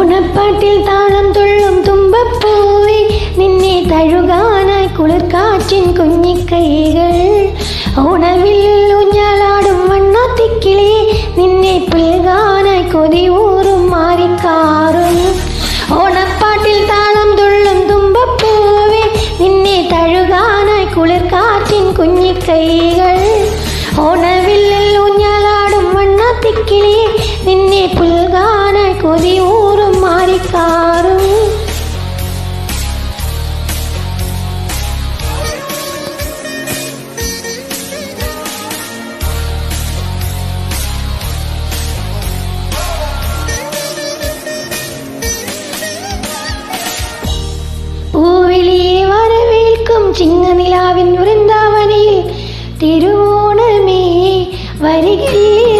ഓണപ്പാട്ടിൽ താളം തുള്ളും തുമ്പപ്പൂവേ, നിന്നെ തഴുകാനായി കുളിർക്കാറ്റിൻ കുഞ്ഞിക്കൈകൾ. ഓണവില്ലിൽ ഊഞ്ഞാലാടും വണ്ണാത്തിക്കിളി, നിന്നെ പുൽകാനായി കൊതിയൂറും മാറിക്കാറും. ഓണപ്പാട്ടിൽ താളം തുള്ളും തുമ്പപ്പൂവേ, നിന്നെ തഴുകാനായി കുളിർക്കാറ്റിൻ കുഞ്ഞിക്കൈകൾ. ഓണവില്ലിൽ ഊഞ്ഞാലാടും വണ്ണാത്തിക്കിളി, നിന്നെ പുൽകാനായി കൊതിയൂറും മാറിക്കാറും. പൂവിളിയെ വരവേൽക്കും ചിങ്ങനിലാവിൻ വൃന്ദാവനിൽ തിരുവോണമേ വരികില്ലേ